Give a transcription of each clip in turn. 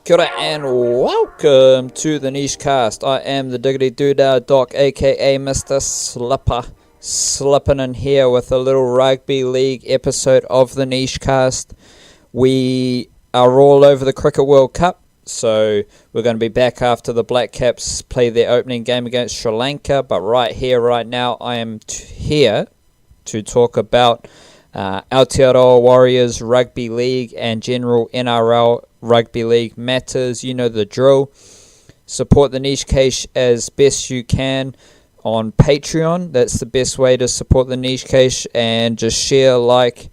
Kia ora and welcome to the Niche Cast. I am the Diggity Doodah Doc, aka Mr. Slipper, slipping in here with a little rugby league episode of the Niche Cast. We are all over the Cricket World Cup, so we're going to be back after the Black Caps play their opening game against Sri Lanka. But right here, right now, I am here to talk about Aotearoa Warriors Rugby League and general NRL Rugby League matters. You know the drill. Support the Niche Case as best you can on Patreon. That's the best way to support the Niche Case. And just share, like,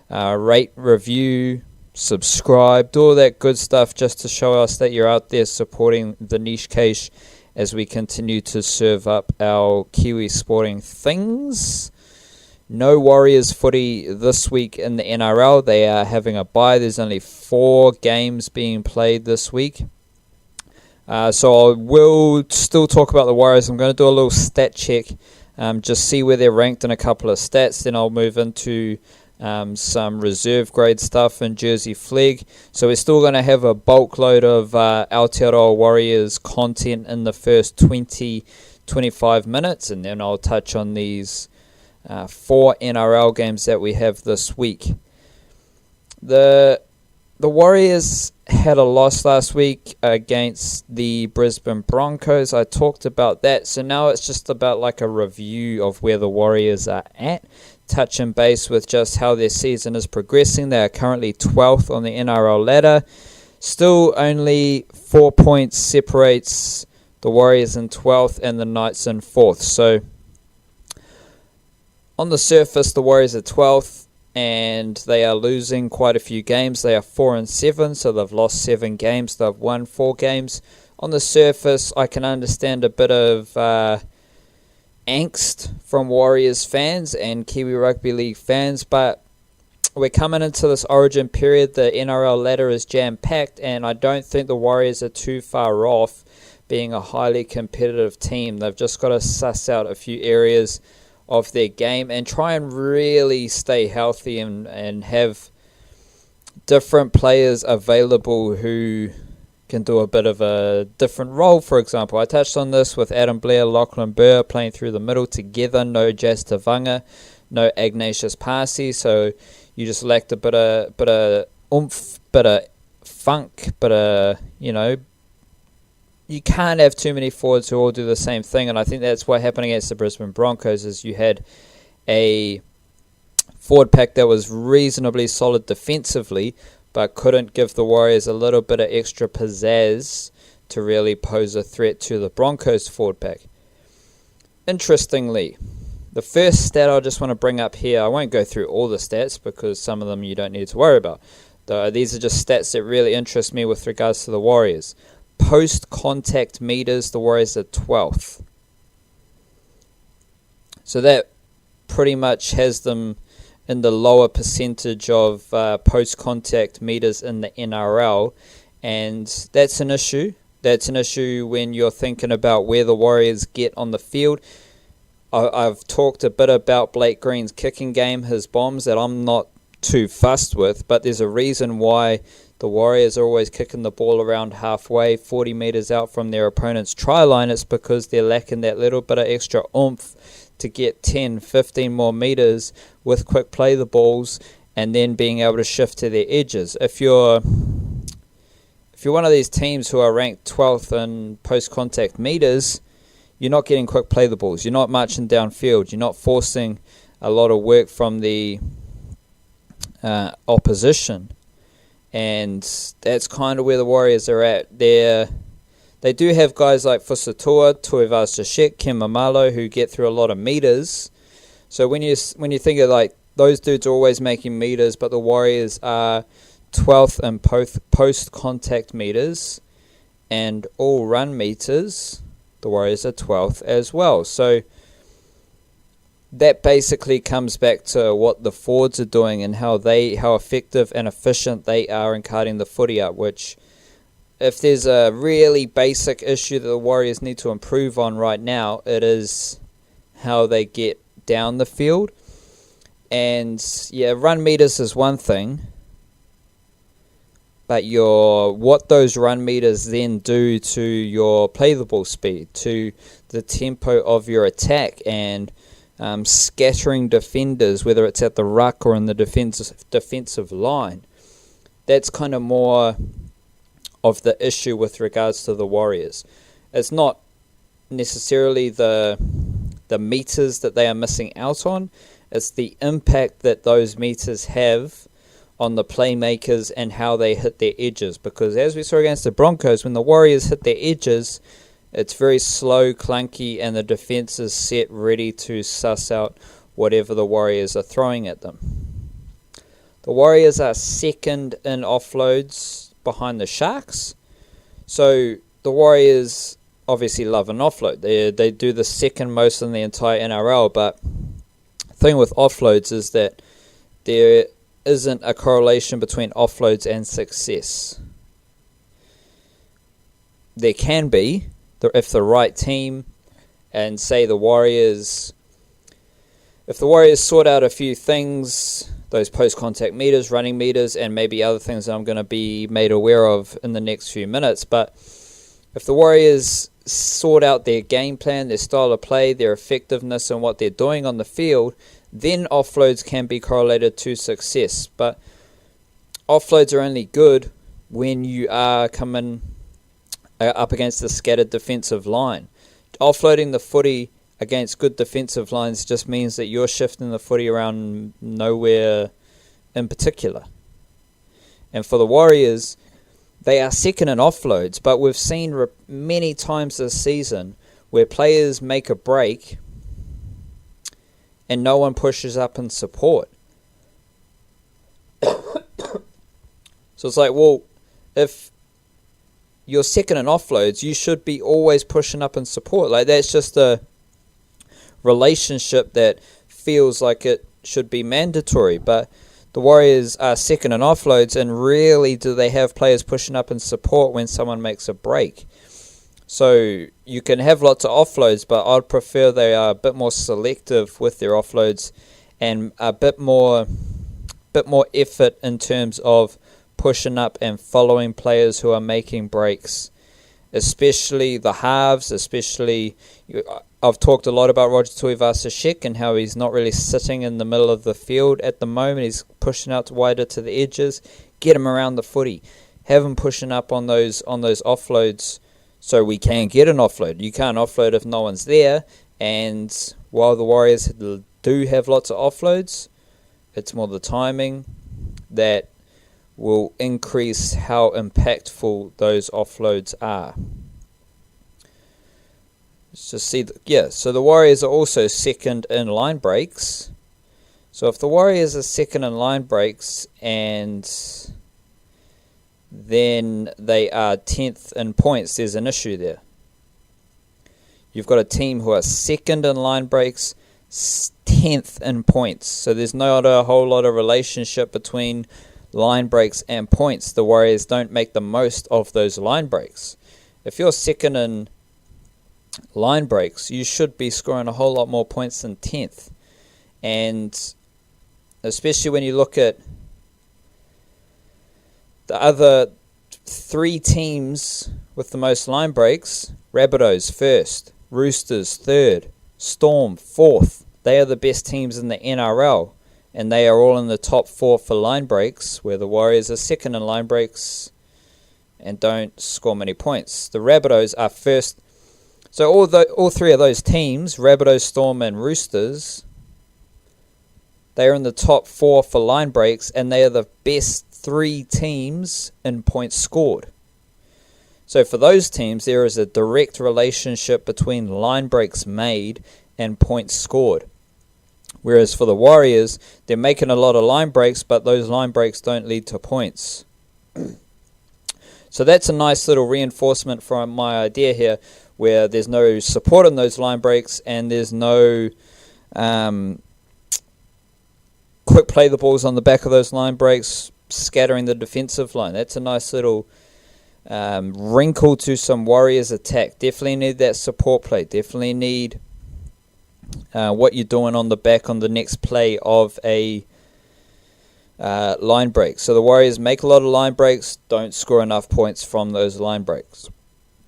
rate, review, subscribe, do all that good stuff just to show us that you're out there supporting the Niche Case as we continue to serve up our Kiwi sporting things. No Warriors footy this week in the NRL. They are having a bye. There's only 4 games being played this week. So I will still talk about the Warriors. I'm going to do a little stat check, just see where they're ranked in a couple of stats. Then I'll move into some reserve grade stuff in Jersey Flegg. So we're still going to have a bulk load of Aotearoa Warriors content in the first 20-25 minutes. And then I'll touch on these 4 NRL games that we have this week. The Warriors had a loss last week against the Brisbane Broncos. I talked about that. So now it's just about like a review of where the Warriors are at. Touch and base with just how their season is progressing. They are currently 12th on the NRL ladder. Still only 4 points separates the Warriors in 12th and the Knights in 4th. So on the surface, the Warriors are 12th, and they are losing quite a few games. They are 4-7, so they've lost 7 games. They've won 4 games. On the surface, I can understand a bit of angst from Warriors fans and Kiwi Rugby League fans, but we're coming into this origin period. The NRL ladder is jam-packed, and I don't think the Warriors are too far off being a highly competitive team. They've just got to suss out a few areas of their game and try and really stay healthy and have different players available who can do a bit of a different role. For example, I touched on this with Adam Blair, Lachlan Burr playing through the middle together. No Jazz Tavanga, no Ignatius Parsi, so you just lacked a bit of oomph, bit of funk, bit of, you can't have too many forwards who all do the same thing, and I think that's what happened against the Brisbane Broncos. Is you had a forward pack that was reasonably solid defensively, but couldn't give the Warriors a little bit of extra pizzazz to really pose a threat to the Broncos forward pack. Interestingly, the first stat I just want to bring up here, I won't go through all the stats because some of them you don't need to worry about. These are just stats that really interest me with regards to the Warriors. Post-contact meters, the Warriors are 12th. So that pretty much has them in the lower percentage of post-contact meters in the NRL. And that's an issue. That's an issue when you're thinking about where the Warriors get on the field. I've talked a bit about Blake Green's kicking game, his bombs, that I'm not too fussed with. But there's a reason why the Warriors are always kicking the ball around halfway, 40 metres out from their opponent's try line. It's because they're lacking that little bit of extra oomph to get 10, 15 more metres with quick play the balls and then being able to shift to their edges. If you're one of these teams who are ranked 12th in post-contact metres, you're not getting quick play the balls. You're not marching downfield. You're not forcing a lot of work from the opposition. And that's kind of where the Warriors are at. They do have guys like Fusatua, Tuivasa-Sheck, Ken Mamalo, who get through a lot of meters. So when you think of like those dudes are always making meters, but the Warriors are 12th in post-contact meters and all run meters, the Warriors are 12th as well. So that basically comes back to what the forwards are doing and how effective and efficient they are in carting the footy up, which if there's a really basic issue that the Warriors need to improve on right now, it is how they get down the field. And yeah, run meters is one thing, but what those run meters then do to your play the ball speed, to the tempo of your attack, and scattering defenders, whether it's at the ruck or in the defensive line. That's kind of more of the issue with regards to the Warriors. It's not necessarily the meters that they are missing out on. It's the impact that those meters have on the playmakers and how they hit their edges. Because as we saw against the Broncos, when the Warriors hit their edges, it's very slow, clunky, and the defense is set ready to suss out whatever the Warriors are throwing at them. The Warriors are second in offloads behind the Sharks. So the Warriors obviously love an offload. They do the second most in the entire NRL, but the thing with offloads is that there isn't a correlation between offloads and success. There can be, if the right team, and say the Warriors, if the Warriors sort out a few things, those post-contact meters, running meters, and maybe other things that I'm going to be made aware of in the next few minutes, but if the Warriors sort out their game plan, their style of play, their effectiveness, and what they're doing on the field, then offloads can be correlated to success. But offloads are only good when you are coming up against the scattered defensive line. Offloading the footy against good defensive lines just means that you're shifting the footy around nowhere in particular. And for the Warriors, they are second in offloads, but we've seen many times this season where players make a break and no one pushes up in support. So it's like, well, if you're second in offloads, you should be always pushing up in support. Like, that's just a relationship that feels like it should be mandatory. But the Warriors are second in offloads, and rarely do they have players pushing up in support when someone makes a break. So you can have lots of offloads, but I'd prefer they are a bit more selective with their offloads and a bit more effort in terms of pushing up and following players who are making breaks, especially the halves. I've talked a lot about Roger Tuivasa-Sheck and how he's not really sitting in the middle of the field at the moment. He's pushing out wider to the edges. Get him around the footy. Have him pushing up on those offloads so we can get an offload. You can't offload if no one's there. And while the Warriors do have lots of offloads, it's more the timing that will increase how impactful those offloads are. Let's just see. So the Warriors are also second in line breaks. So if the Warriors are second in line breaks and then they are 10th in points, there's an issue there. You've got a team who are second in line breaks, 10th in points. So there's not a whole lot of relationship between line breaks and points. The Warriors don't make the most of those line breaks. If you're second in line breaks, you should be scoring a whole lot more points than 10th. And especially when you look at the other three teams with the most line breaks, Rabbitohs first, Roosters third, Storm fourth. They are the best teams in the NRL, and they are all in the top four for line breaks, where the Warriors are second in line breaks and don't score many points. The Rabbitohs are first. So all three of those teams, Rabbitohs, Storm and Roosters, they are in the top four for line breaks, and they are the best three teams in points scored. So for those teams, there is a direct relationship between line breaks made and points scored. Whereas for the Warriors, they're making a lot of line breaks, but those line breaks don't lead to points. So that's a nice little reinforcement for my idea here, where there's no support in those line breaks and there's no quick play the balls on the back of those line breaks, scattering the defensive line. That's a nice little wrinkle to some Warriors attack. Definitely need that support play. Definitely need what you're doing on the back on the next play of a line breaks. So the Warriors make a lot of line breaks, don't score enough points from those line breaks.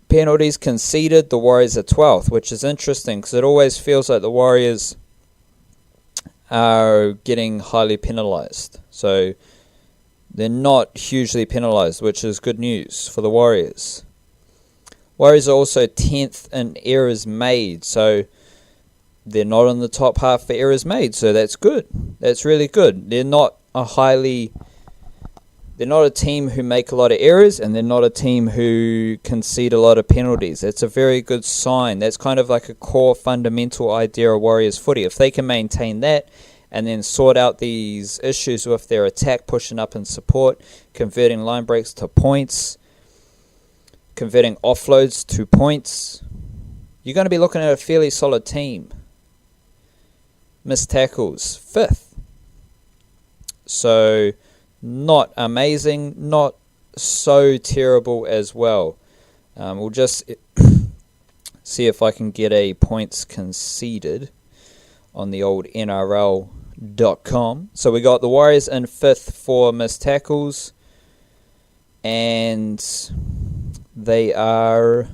Penalties conceded, the Warriors are 12th, which is interesting because it always feels like the Warriors are getting highly penalised. So they're not hugely penalised, which is good news for the Warriors. Warriors are also 10th in errors made, so they're not in the top half for errors made, so that's good. That's really good. They're not a team who make a lot of errors, and they're not a team who concede a lot of penalties. That's a very good sign. That's kind of like a core fundamental idea of Warriors footy. If they can maintain that and then sort out these issues with their attack, pushing up in support, converting line breaks to points, converting offloads to points, you're going to be looking at a fairly solid team. Missed tackles, 5th. So not amazing, not so terrible as well. We'll just see if I can get a points conceded on the old NRL.com. So we got the Warriors in 5th for missed tackles, and they are...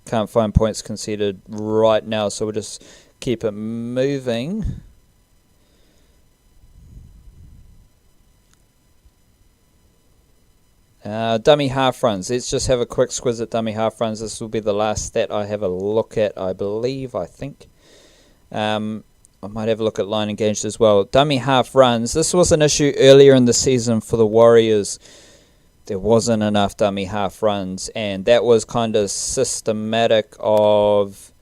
Can't find points conceded right now, so we'll just keep it moving. Dummy half runs. Let's just have a quick squiz at dummy half runs. This will be the last stat I have a look at, I think. I might have a look at line engaged as well. Dummy half runs. This was an issue earlier in the season for the Warriors. There wasn't enough dummy half runs, and that was kind of systematic of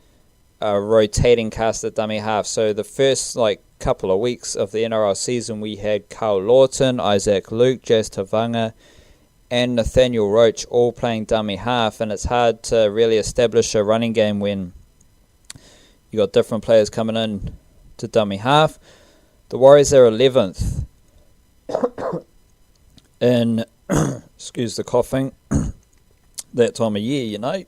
rotating cast at dummy half. So the first couple of weeks of the NRL season, we had Carl Lawton, Isaac Luke, Jazz Tavanga, and Nathaniel Roach all playing dummy half, and it's hard to really establish a running game when you got different players coming in to dummy half. The Warriors are 11th in excuse the coughing, that time of year, The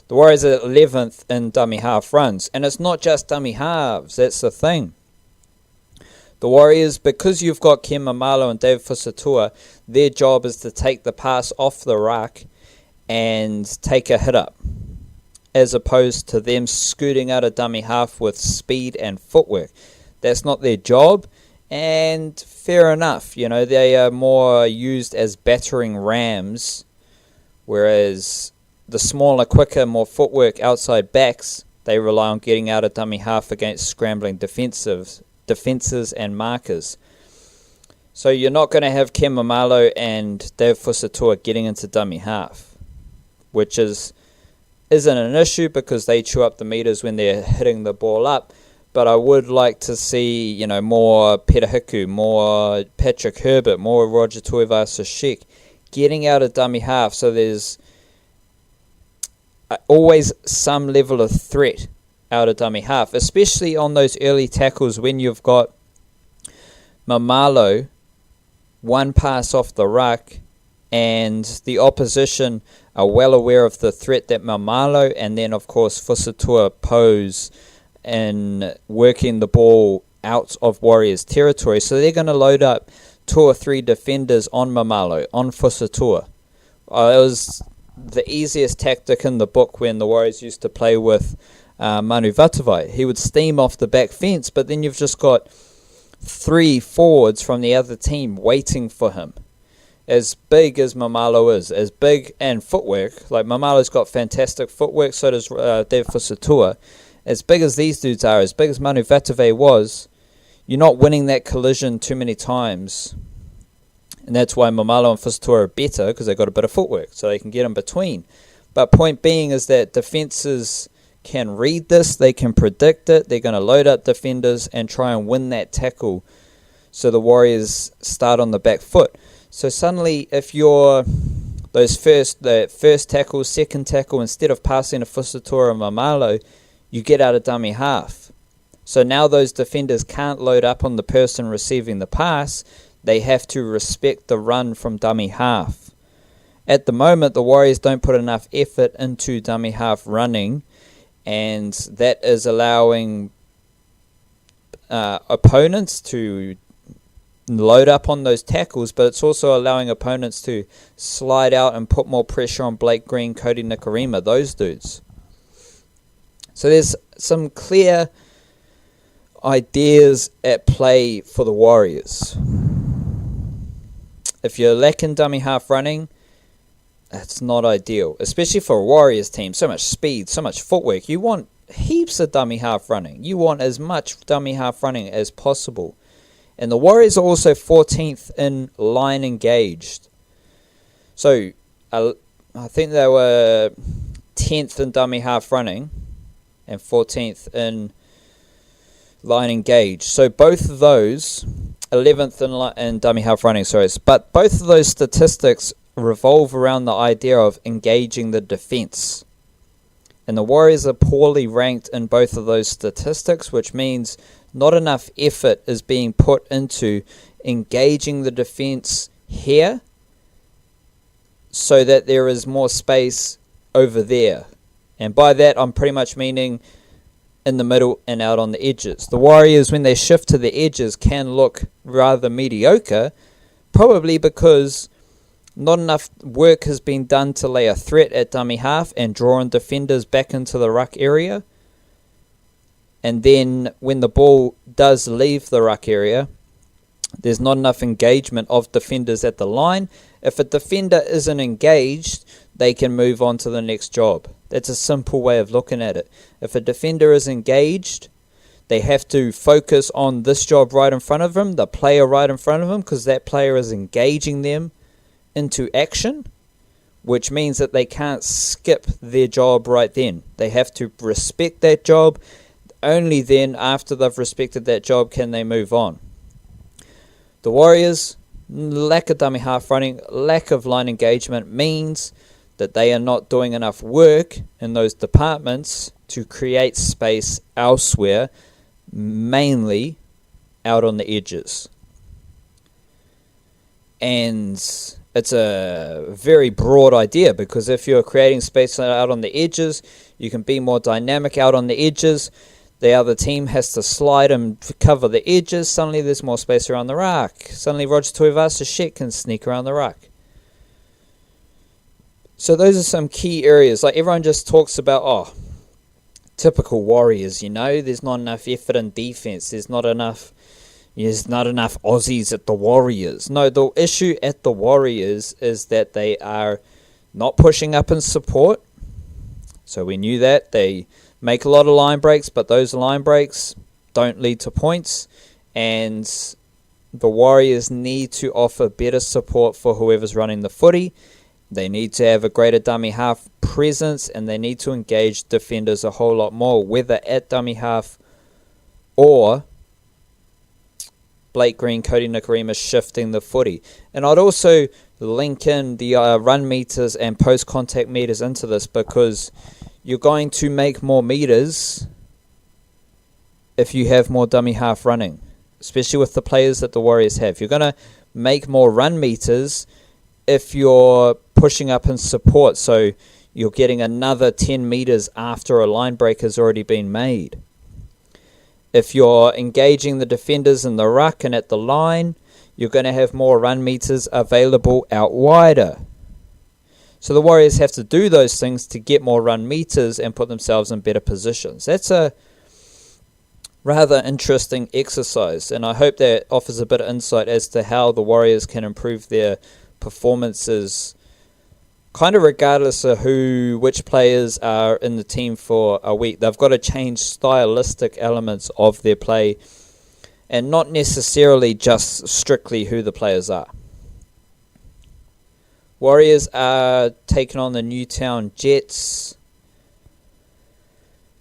Warriors are 11th in dummy half runs, and it's not just dummy halves, that's the thing. The Warriors, because you've got Ken Mamalo and Dave Fusatua, their job is to take the pass off the ruck and take a hit up, as opposed to them scooting out a dummy half with speed and footwork. That's not their job, and fair enough. They are more used as battering rams, whereas the smaller, quicker, more footwork outside backs, they rely on getting out a dummy half against scrambling defenses and markers. So you're not going to have Ken Mamalo and Dave Fusatua getting into dummy half, which isn't an issue because they chew up the meters when they're hitting the ball up. But I would like to see, more Peter Hiku, more Patrick Herbert, more Roger Tuivasa-Sheck getting out of dummy half, so there's always some level of threat out of dummy half, especially on those early tackles when you've got Mamalo, one pass off the ruck, and the opposition are well aware of the threat that Mamalo and then, of course, Fusatua pose in working the ball out of Warriors territory. So they're going to load up 2 or 3 defenders on Mamalo, on Fusatua. It was the easiest tactic in the book when the Warriors used to play with Manu Vatuvai. He would steam off the back fence, but then you've just got 3 forwards from the other team waiting for him. As big as Mamalo is, as big and footwork, Mamalo's got fantastic footwork, so does Dave Fusatua. As big as these dudes are, as big as Manu Vatuvei was, you're not winning that collision too many times. And that's why Mamalo and Fusatua are better, because they've got a bit of footwork, so they can get in between. But point being is that defenses can read this, they can predict it, they're going to load up defenders and try and win that tackle so the Warriors start on the back foot. So suddenly, if you're the first tackle, second tackle, instead of passing to Fusatua or Mamalo, you get out of dummy half. So now those defenders can't load up on the person receiving the pass. They have to respect the run from dummy half. At the moment, the Warriors don't put enough effort into dummy half running, and that is allowing opponents to load up on those tackles, but it's also allowing opponents to slide out and put more pressure on Blake Green, Cody Nikorima, those dudes. So there's some clear ideas at play for the Warriors. If you're lacking dummy half running, that's not ideal, especially for a Warriors team. So much speed, so much footwork. You want heaps of dummy half running. You want as much dummy half running as possible. And the Warriors are also 14th in line engaged. So I think they were 10th in dummy half running and 14th in line engaged. So both of those, 11th in dummy half running, but both of those statistics revolve around the idea of engaging the defense. And the Warriors are poorly ranked in both of those statistics, which means not enough effort is being put into engaging the defense here so that there is more space over there. And by that, I'm pretty much meaning in the middle and out on the edges. The Warriors, when they shift to the edges, can look rather mediocre, probably because not enough work has been done to lay a threat at dummy half and draw in defenders back into the ruck area. And then when the ball does leave the ruck area, there's not enough engagement of defenders at the line. If a defender isn't engaged, they can move on to the next job. That's a simple way of looking at it. If a defender is engaged, they have to focus on this job right in front of them, the player right in front of them, because that player is engaging them into action, which means that they can't skip their job right then. They have to respect that job. Only then, after they've respected that job, can they move on. The Warriors, lack of dummy half running, lack of line engagement means that they are not doing enough work in those departments to create space elsewhere, mainly out on the edges. And it's a very broad idea, because if you're creating space out on the edges, you can be more dynamic out on the edges. The other team has to slide and cover the edges. Suddenly there's more space around the ruck. Suddenly Roger Tuivasa-Sheck can sneak around the ruck. So those are some key areas. Like, everyone just talks about, typical Warriors, there's not enough effort in defense. There's not enough Aussies at the Warriors. No, the issue at the Warriors is that they are not pushing up in support. So we knew that. They make a lot of line breaks, but those line breaks don't lead to points. And the Warriors need to offer better support for whoever's running the footy. They need to have a greater dummy half presence, and they need to engage defenders a whole lot more, whether at dummy half or Blake Green, Cody Nikorima shifting the footy. And I'd also link in the run meters and post-contact meters into this, because you're going to make more meters if you have more dummy half running, especially with the players that the Warriors have. You're going to make more run meters if you're pushing up in support, so you're getting another 10 meters after a line break has already been made. If you're engaging the defenders in the ruck and at the line, you're going to have more run meters available out wider. So the Warriors have to do those things to get more run meters and put themselves in better positions. That's a rather interesting exercise, and I hope that offers a bit of insight as to how the Warriors can improve their performances, kind of regardless of which players are in the team for a week. They've got to change stylistic elements of their play, and not necessarily just strictly who the players are. Warriors are taking on the Newtown Jets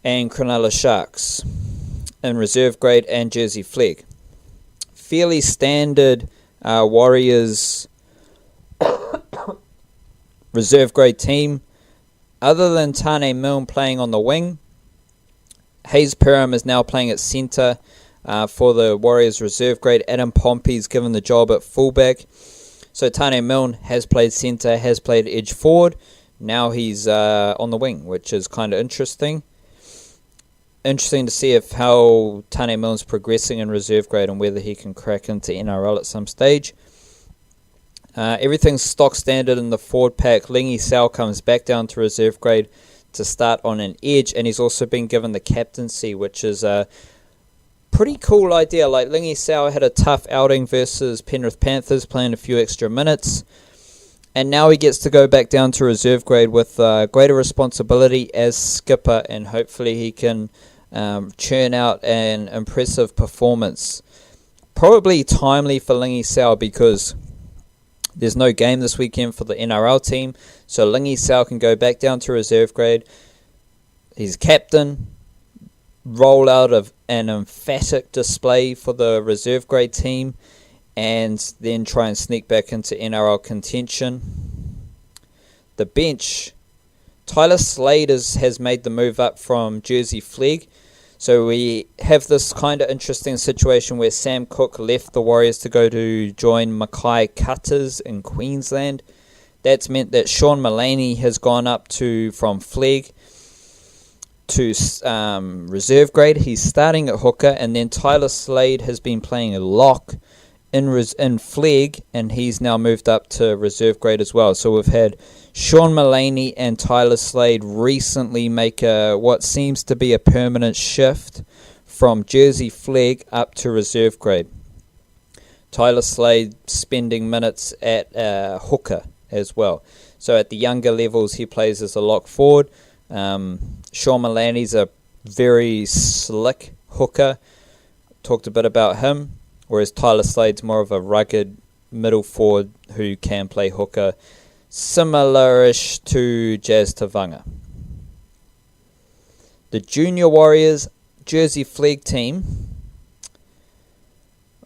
and Cronulla Sharks in reserve grade and jersey flag. Fairly standard Warriors reserve grade team. Other than Tane Milne playing on the wing, Hayes Perham is now playing at centre for the Warriors reserve grade. Adam Pompey's given the job at fullback. So Tane Milne has played centre, has played edge forward. Now he's on the wing, which is kind of interesting. interesting to see if how Tane Milne's progressing in reserve grade and whether he can crack into NRL at some stage. Everything's stock standard in the forward pack. Lingy Sao comes back down to reserve grade to start on an edge, and he's also been given the captaincy, which is a pretty cool idea. Like, Lingy Sao had a tough outing versus Penrith Panthers, playing a few extra minutes, and now he gets to go back down to reserve grade with greater responsibility as skipper, and hopefully he can churn out an impressive performance. Probably timely for Lingy Sao because there's no game this weekend for the NRL team, so Lingy Sao can go back down to reserve grade. He's captain, roll out of an emphatic display for the reserve grade team, and then try and sneak back into NRL contention. The bench, Tyler Slade has made the move up from Jersey Flegg. So we have this kind of interesting situation where Sam Cook left the Warriors to go to join Mackay Cutters in Queensland. That's meant that Sean Mullaney has gone up from Flegg to reserve grade. He's starting at hooker, and then Tyler Slade has been playing a lock in Flegg, and he's now moved up to reserve grade as well. So we've had Sean Mullaney and Tyler Slade recently make what seems to be a permanent shift from Jersey Flegg up to reserve grade. Tyler Slade spending minutes at hooker as well. So at the younger levels, he plays as a lock forward. Sean Mullaney's a very slick hooker. Talked a bit about him. Whereas Tyler Slade's more of a rugged middle forward who can play hooker, similar-ish to Jazz Tavanga. The Junior Warriors Jersey Flegg team,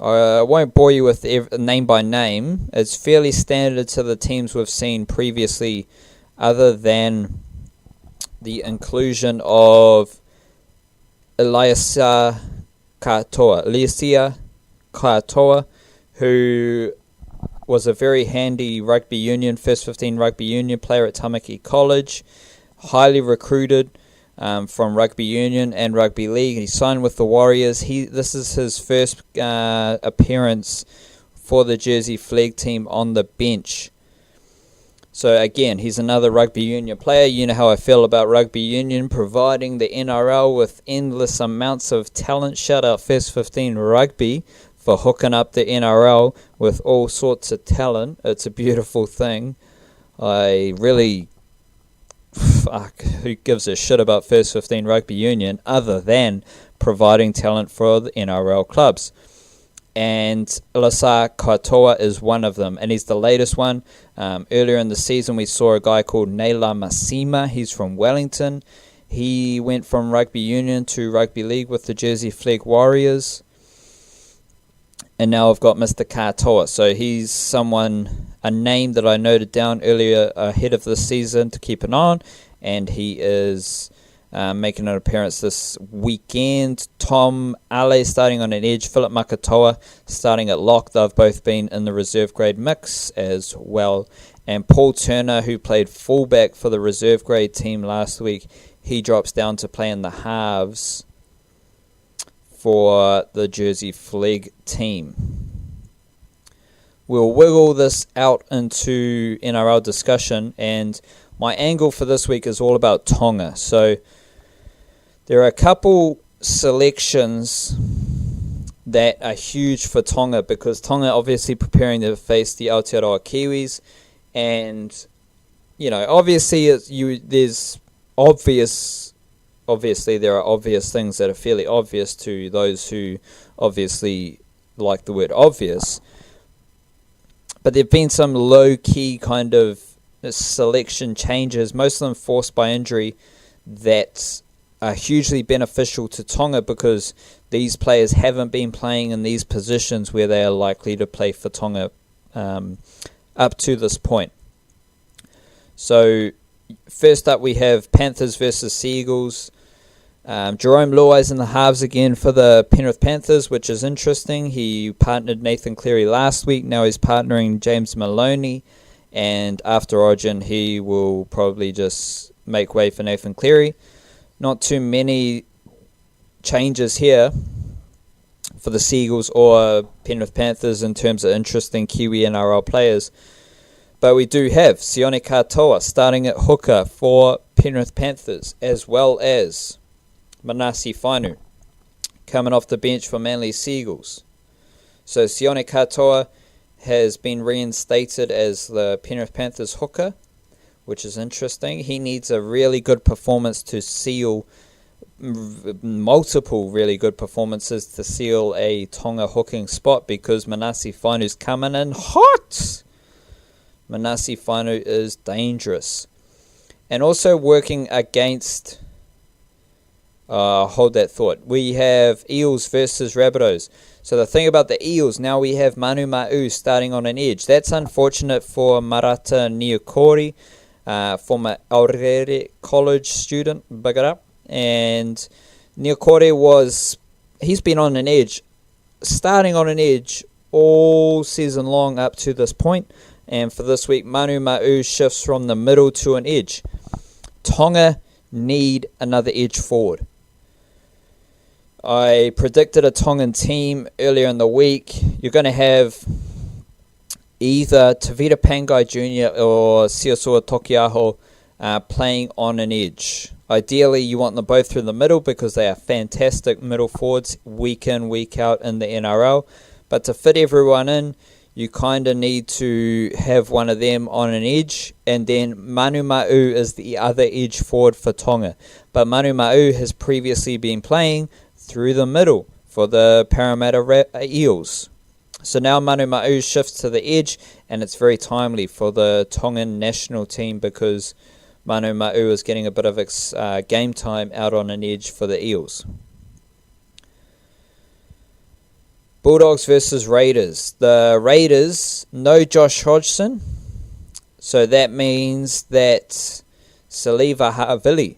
I won't bore you with name by name. It's fairly standard to the teams we've seen previously, other than the inclusion of Eliasia Katoa, who was a very handy first 15 rugby union player at Tamaki College, highly recruited from rugby union and rugby league. He signed with the Warriors. This is his first appearance for the Jersey Flegg team on the bench. So again, he's another rugby union player. You know how I feel about rugby union, providing the NRL with endless amounts of talent. Shout out First 15 Rugby for hooking up the NRL with all sorts of talent. It's a beautiful thing. I really, who gives a shit about First 15 Rugby Union other than providing talent for the NRL clubs? And Eliasia Katoa is one of them, and he's the latest one. Earlier in the season, we saw a guy called Naila Masima. He's from Wellington. He went from rugby union to rugby league with the Jersey Flegg Warriors. And now I've got Mr. Katoa. So he's a name that I noted down earlier ahead of the season to keep an eye on. And he is making an appearance this weekend. Tom Ale starting on an edge. Philip Makatoa starting at lock. They've both been in the reserve grade mix as well. And Paul Turner, who played fullback for the reserve grade team last week, he drops down to play in the halves for the Jersey Flegg team. We'll wiggle this out into NRL discussion, and my angle for this week is all about Tonga. So there are a couple selections that are huge for Tonga, because Tonga obviously preparing to face the Aotearoa Kiwis, and obviously there are obvious things that are fairly obvious to those who obviously like the word obvious. But there have been some low-key kind of selection changes, most of them forced by injury, that are hugely beneficial to Tonga because these players haven't been playing in these positions where they are likely to play for Tonga up to this point. So first up we have Panthers versus Seagulls. Jerome Luai's in the halves again for the Penrith Panthers, which is interesting. He partnered Nathan Cleary last week. Now he's partnering James Maloney. And after Origin, he will probably just make way for Nathan Cleary. Not too many changes here for the Seagulls or Penrith Panthers in terms of interesting Kiwi NRL players. But we do have Sione Katoa starting at hooker for Penrith Panthers, as well as Manase Fainu coming off the bench for Manly Seagulls. So Sione Katoa has been reinstated as the Penrith Panthers hooker, which is interesting. He needs a really good performance to seal multiple really good performances to seal a Tonga hooking spot, because Manase Fainu's coming in hot. Manase Fainu is dangerous. And also working against... hold that thought. We have Eels versus Rabbitohs. So the thing about the Eels, now we have Manu Ma'u starting on an edge. That's unfortunate for Marata Niukori, former Aorere College student, big it up. And Niukori he's been on an edge, starting on an edge all season long up to this point. And for this week, Manu Ma'u shifts from the middle to an edge. Tonga need another edge forward. I predicted a Tongan team earlier in the week. You're going to have either Tavita Pangai Jr. or Siosua Tokiaho playing on an edge. Ideally, you want them both through the middle because they are fantastic middle forwards week in, week out in the NRL. But to fit everyone in, you kind of need to have one of them on an edge, and then Manu Ma'u is the other edge forward for Tonga. But Manu Ma'u has previously been playing through the middle for the Parramatta Eels. So now Manu Ma'u shifts to the edge, and it's very timely for the Tongan national team because Manu Ma'u is getting a bit of game time out on an edge for the Eels. Bulldogs versus Raiders. The Raiders, no Josh Hodgson. So that means that Saliva Havili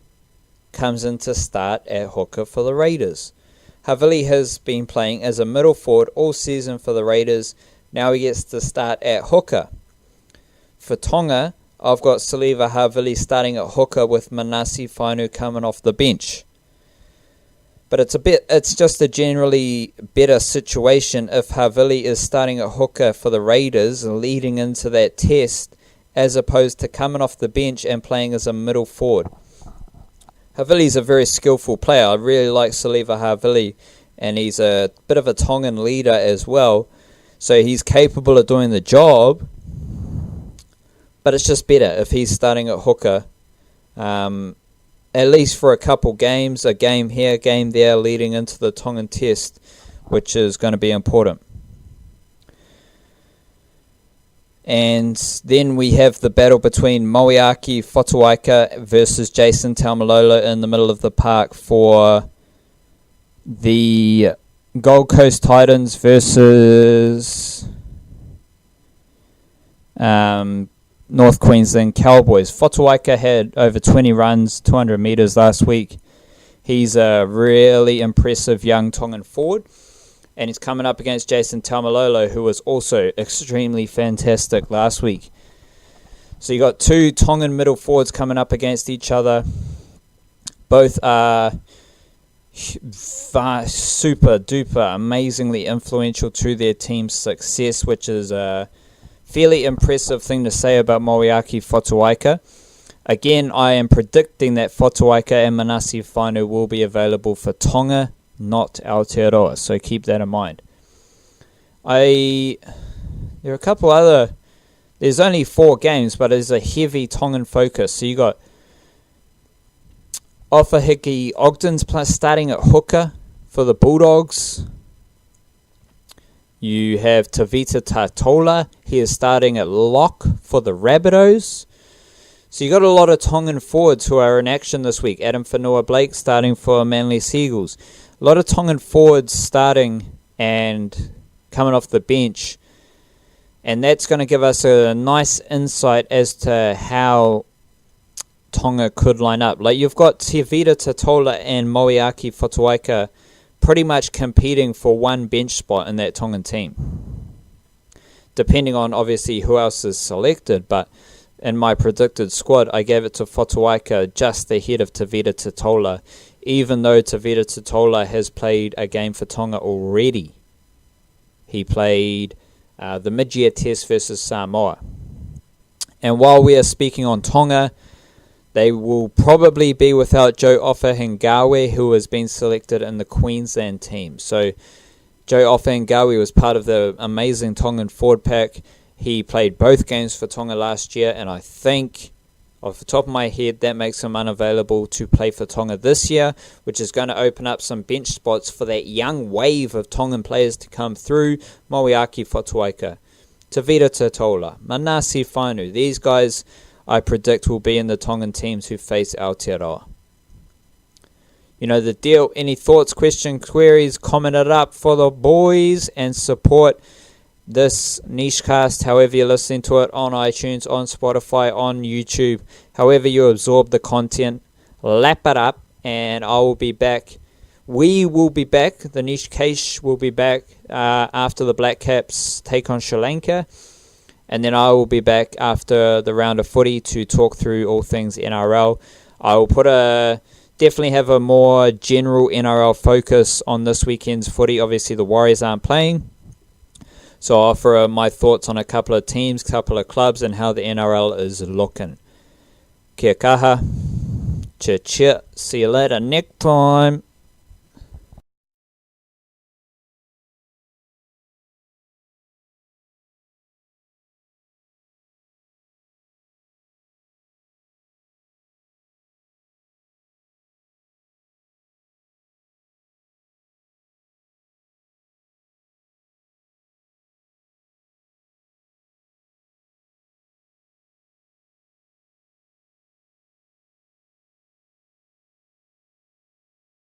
comes in to start at hooker for the Raiders. Havili has been playing as a middle forward all season for the Raiders. Now he gets to start at hooker. For Tonga, I've got Saliva Havili starting at hooker with Manase Fainu coming off the bench. But it's just a generally better situation if Havili is starting at hooker for the Raiders leading into that test, as opposed to coming off the bench and playing as a middle forward. Havili's a very skillful player. I really like Saliva Havili, and he's a bit of a Tongan leader as well. So he's capable of doing the job, but it's just better if he's starting at hooker, at least for a couple games, a game here, a game there, leading into the Tongan test, which is going to be important. And then we have the battle between Moeaki Fotuaika versus Jason Taumalolo in the middle of the park for the Gold Coast Titans versus North Queensland Cowboys. Fotuaika had over 20 runs, 200 metres last week. He's a really impressive young Tongan forward. And he's coming up against Jason Taumalolo, who was also extremely fantastic last week. So you got two Tongan middle forwards coming up against each other. Both are super duper amazingly influential to their team's success, which is a fairly impressive thing to say about Moeaki Fotuaika. Again, I am predicting that Fotuaika and Manase Fainu will be available for Tonga, not Aotearoa, so keep that in mind. There are a couple other... There's only 4 games, but there's a heavy Tongan focus. So you got Ofahiki Ogden's starting at hooker for the Bulldogs. You have Tavita Tatola. He is starting at lock for the Rabbitohs. So you got a lot of Tongan forwards who are in action this week. Adam Whanua-Blake starting for Manly Seagulls. A lot of Tongan forwards starting and coming off the bench. And that's going to give us a nice insight as to how Tonga could line up. Like you've got Tevita Tatola and Moeaki Fotuaika pretty much competing for one bench spot in that Tongan team. Depending on obviously who else is selected, but in my predicted squad, I gave it to Fotuaika just ahead of Tevita Tatola even though Tevita Totola has played a game for Tonga already. He played the mid-year test versus Samoa. And while we are speaking on Tonga, they will probably be without Joe Ofahengawe, who has been selected in the Queensland team. So Joe Ofahengawe was part of the amazing Tongan forward pack. He played both games for Tonga last year, and I think, off the top of my head, that makes him unavailable to play for Tonga this year, which is going to open up some bench spots for that young wave of Tongan players to come through. Moeaki Fotuaika, Tevita Totola, Manasi Whanu. These guys, I predict, will be in the Tongan teams who face Aotearoa. You know the deal. Any thoughts, questions, queries, comment it up for the boys and support this niche cast, however you're listening to it, on iTunes, on Spotify, on YouTube, however you absorb the content, lap it up, and I will be back. We will be back. The niche case will be back after the Black Caps take on Sri Lanka, and then I will be back after the round of footy to talk through all things NRL. I will definitely have a more general NRL focus on this weekend's footy. Obviously, the Warriors aren't playing, so I'll offer my thoughts on a couple of teams, couple of clubs, and how the NRL is looking. Kia kaha. Cheer. See you later next time.